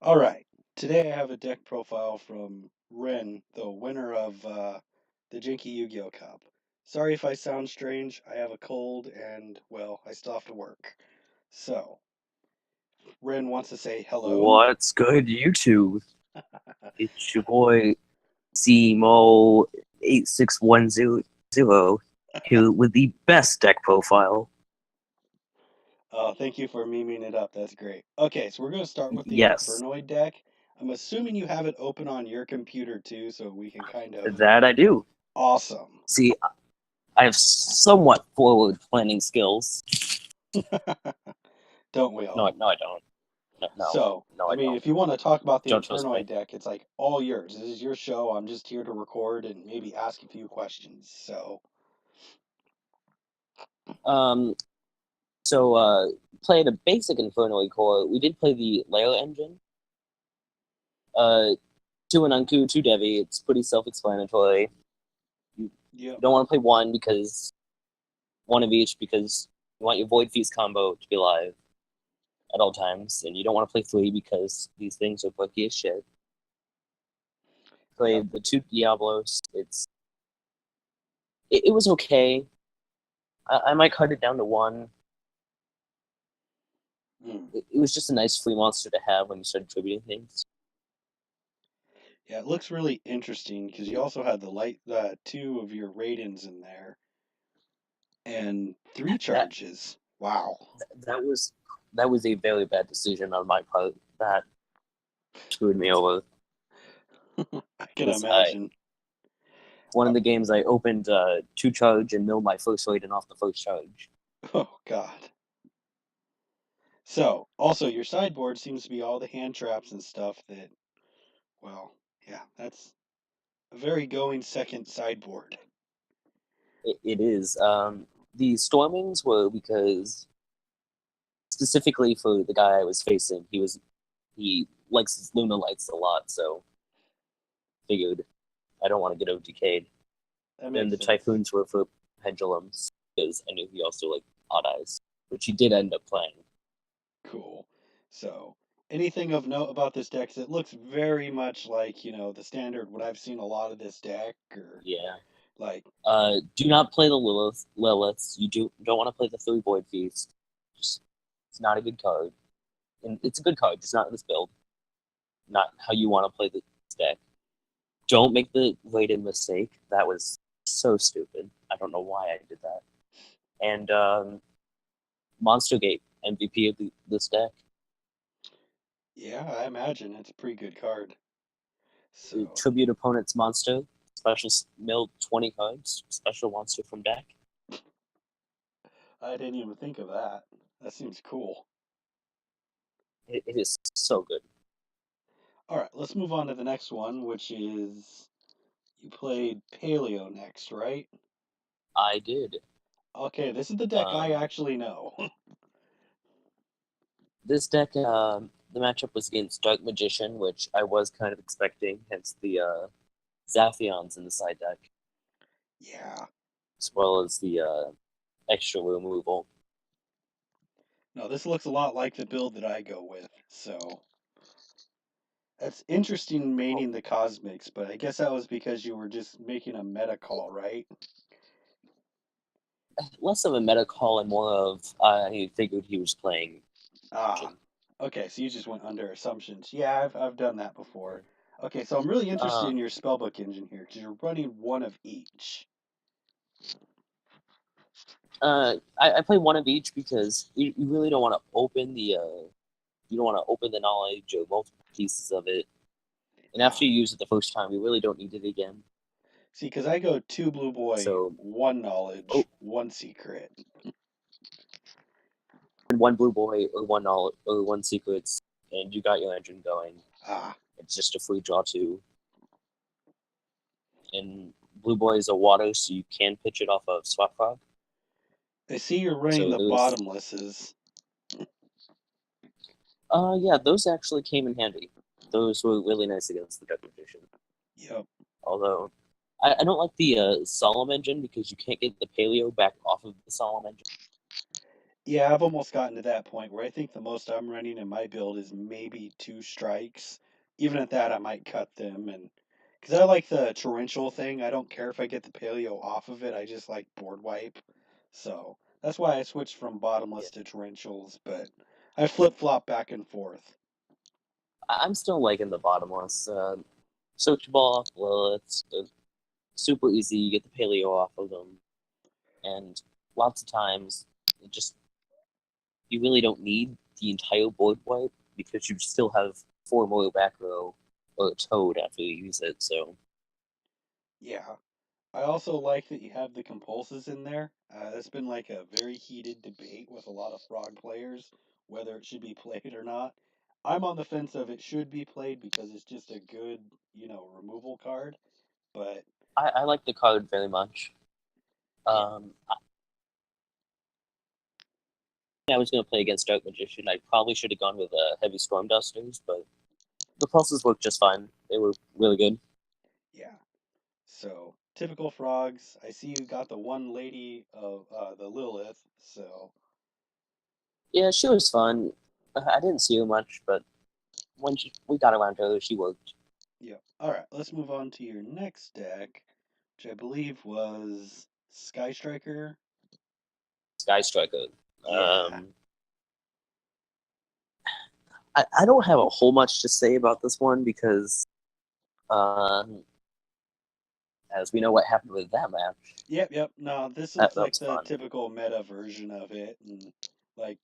All right. Today I have a deck profile from Wren, the winner of the JankyYGO Cup. Sorry if I sound strange. I have a cold and, well, I still have to work. So, Wren wants to say hello. What's good, YouTube? It's your boy CMO8610 here with the best deck profile. Thank you for memeing it up. That's great. Okay, so we're going to start with the Yes, Infernoid deck. I'm assuming you have it open on your computer too, so we can kind of. that I do. Awesome. See, I have somewhat forward planning skills. Don't we No, all? no, I don't. No, So, no, I I mean, don't. if you want to talk about the Don't trust me. Infernoid deck, it's like all yours. This is your show. I'm just here to record and maybe ask a few questions. So, Um, so played a basic Inferno core. We did play the Layer engine. Uh, 2 Anunku, 2 Devi. It's pretty self-explanatory. You yep. don't want to play one of each because you want your Void Feast combo to be live at all times, and you don't want to play 3 because these things are buggy as shit. Play Yep. the 2 Diablos. It was okay. I might cut it down to 1. Mm. It was just a nice free monster to have when you start attributing things. Yeah, it looks really interesting because you also had the 2 of your Raidens in there and 3 That charges. Wow. that was a very bad decision on my part. That screwed me over I can because I imagine. one Uh, of the games I opened 2 charge and milled my first Raiden off the first charge. oh, God. So, also, your sideboard seems to be all the hand traps and stuff that, well, yeah, that's a very going second sideboard. It is. The stormings were because specifically for the guy I was facing, he likes his Luna lights a lot, so figured I don't want to get OTK'd. That Then makes the sense. Typhoons were for pendulums because I knew he also liked Odd Eyes, which he did end up playing. Cool. So, anything of note about this deck? 'Cause it looks very much like, the standard, what I've seen a lot of this deck, or Yeah. like, Do not play the Liliths. You don't want to play the 3 Void Feast. It's not a good card. And it's a good card, just not in this build. Not how you want to play this deck. Don't make the Raiden mistake. That was so stupid. I don't know why I did that. And Monster Gate, MVP of this deck. yeah, I imagine it's a pretty good card. So, Tribute opponent's monster. Special mill 20 cards. Special monster from deck. I didn't even think of that. That seems cool. It is so good. All right, let's move on to the next one, which is you played Paleo next, right? I did. Okay, this is the deck I Um, actually know. this deck, the matchup was against Dark Magician, which I was kind of expecting, hence the Zaphions in the side deck, Yeah. as well as the extra removal. No, this looks a lot like the build that I go with. So, that's interesting maining the Cosmics, but I guess that was because you were just making a meta call, right? Less of a meta call and more of he figured he was playing. Ah, okay, so you just went under assumptions. Yeah, I've done that before. Okay, so I'm really interested Uh, in your spellbook engine here because you're running one of each. I play one of each because you really don't want to open the knowledge or multiple pieces of it. And Ah, after you use it the first time, you really don't need it again. see, because I go 2 blue boy, So, one oh, knowledge, one secret. one blue boy or one secrets, and you got your engine going. Ah, It's just a free draw 2. And blue boy is a water, so you can pitch it off of Swap Frog. I see you're running So the there's bottomlesses. yeah, those actually came in handy. Those were really nice against the Dark Magician. Yep. Although I don't like the Solemn engine because you can't get the Paleo back off of the Solemn engine. Yeah, I've almost gotten to that point where I think the most I'm running in my build is maybe two strikes. Even at that, I might cut them, and because I like the torrential thing, I don't care if I get the paleo off of it. I just like board wipe, so that's why I switched from Yeah. bottomless to torrentials. But I flip flop back and forth. I'm still liking the bottomless. Search ball, well, it's super easy. You get the paleo off of them, and lots of times it just you really don't need the entire board wipe because you still have four more back row or a toad after you use it. So Yeah, I also like that you have the compulses in there. That's been like a very heated debate with a lot of frog players whether it should be played or not. I'm on the fence of it should be played because it's just a good, removal card. But I like the card very much. yeah, I was going to play against Dark Magician. I probably should have gone with Heavy Storm Dusters, but the pulses worked just fine. They were really good. yeah. So typical frogs. I see you got the one lady of the Lilith. So Yeah, she was fun. I didn't see her much, but when we got around to her, she worked. yeah. All right, let's move on to your next deck, which I believe was Sky Striker. Sky Striker. Yeah. Um, I don't have a whole much to say about this one because, um, as we know what happened with that match, Yep, yep. No, this that, is that like was the fun. typical meta version of it, and like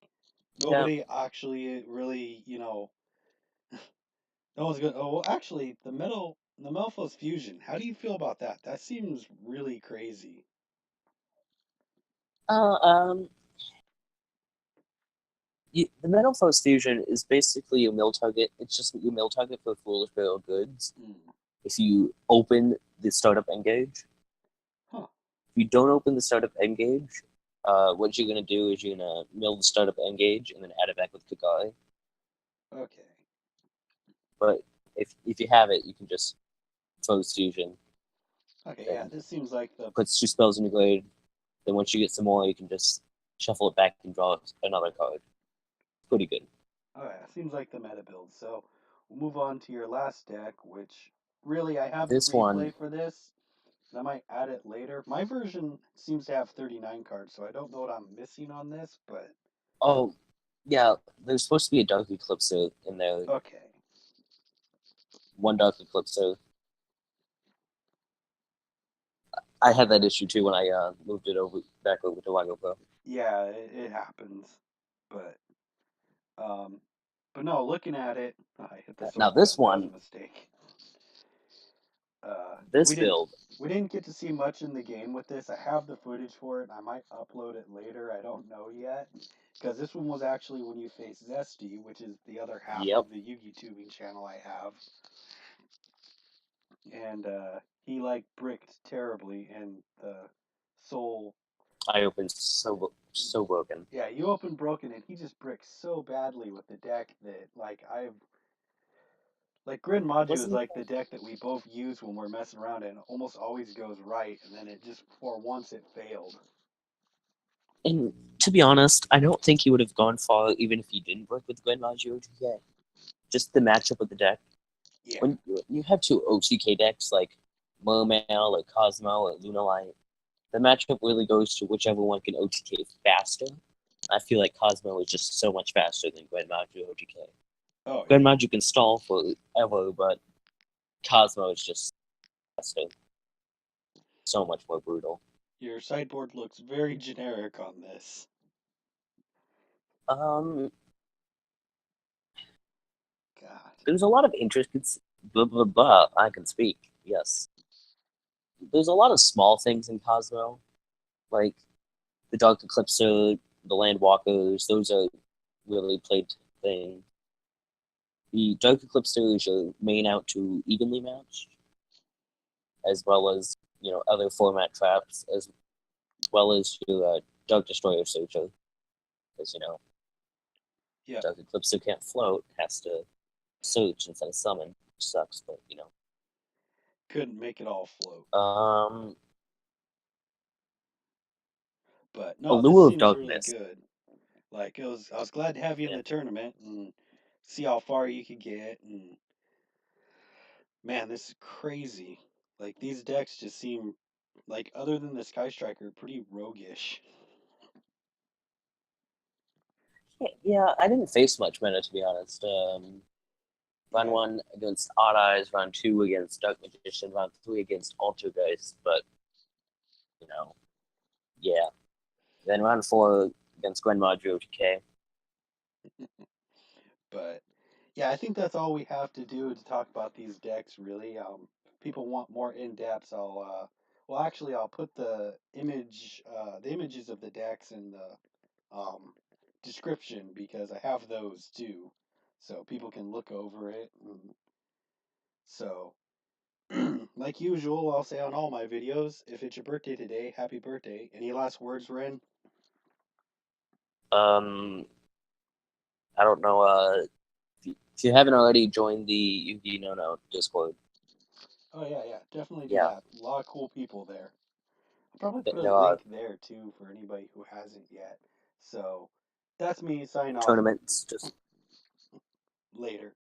Yeah. nobody actually really, no one's gonna. Oh, well, actually, the Melphos fusion. How do you feel about that? That seems really crazy. Uh, um, the Metal Force Fusion is basically your mill target. It's just your mill target for Foolish Burial Goods. Hmm. If you open the startup engage, Huh. if you don't open the startup engage, what you're gonna do is you're gonna mill the startup engage and then add it back with Kagai. Okay. But if you have it, you can just Force Fusion Okay. Yeah. and This seems like the. puts two spells in your grade. Then once you get some more, you can just shuffle it back and draw another card. Pretty good. Okay. Seems like the meta build. So we'll move on to your last deck, which really I have the This one, replay for this. And I might add it later. My version seems to have 39 cards, so I don't know what I'm missing on this, but oh yeah, there's supposed to be a Dark Eclipser in there. okay. One Dark Eclipser. I had that issue too when I moved it over back over to Lego Pro. Yeah, it happens. But um but no, looking at it, I hit the Now sort this button. That was a one, mistake. Uh this we didn't build, we didn't get to see much in the game with this. I have the footage for it. I might upload it later. I don't know yet. Because this one was actually when you face Zesty, which is the other half yep, of the Yugi tubing channel I have. And he like bricked terribly, and the soul. I opened so broken. Yeah, you open broken, and he just bricked so badly with the deck that like Grid Maju is Wasn't like the deck that we both use when we're messing around, and it almost always goes right, and then it just for once it failed. and to be honest, I don't think he would have gone far even if he didn't work with Gwen Maggio OTK. Just the matchup of the deck. Yeah. When you have two OTK decks like Mermail or Cosmo or Lunalite, the matchup really goes to whichever one can OTK faster. I feel like Cosmo is just so much faster than Gwen Maggio OTK. Oh Gwen yeah. Maggio can stall forever, but Cosmo is just faster. So much more brutal. Your sideboard looks very generic on this. Um, God. there's a lot of intricate. Blah blah blah. I can speak. Yes, there's a lot of small things in Cosmo, like the Dark Eclipser, the Landwalkers. Those are really played things. The Dark Eclipser is your main out to evenly matched, as well as other format traps, as well as your Dark Destroyer Searcher, because Yep. Dark Eclipser can't float, has to search instead of summon, which sucks, but Couldn't make it all float. Um, But no, this Allure of seems really Darkness. good. Like I was glad to have you in Yeah, the tournament and see how far you could get. And man, this is crazy. Like these decks just seem like, other than the Sky Striker, pretty roguish. yeah. I didn't face much meta to be honest. Round Yeah, one against Odd Eyes, round two against Dark Magician, round three against Altergeist. But you know, yeah. Then round four against Gwen Madrio TK. but yeah, I think that's all we have to do to talk about these decks. Really, if people want more in depth, well, actually, I'll put the images of the decks in the description because I have those too, so people can look over it. And so, like usual, I'll say on all my videos, if it's your birthday today, happy birthday. Any last words, Ren? Um, I don't know. If you haven't already joined the UV No No Discord, Oh yeah, yeah, definitely do yeah, that. A lot of cool people there. I'll probably put a there are link there too for anybody who hasn't yet. So that's me sign off tournaments. Just later.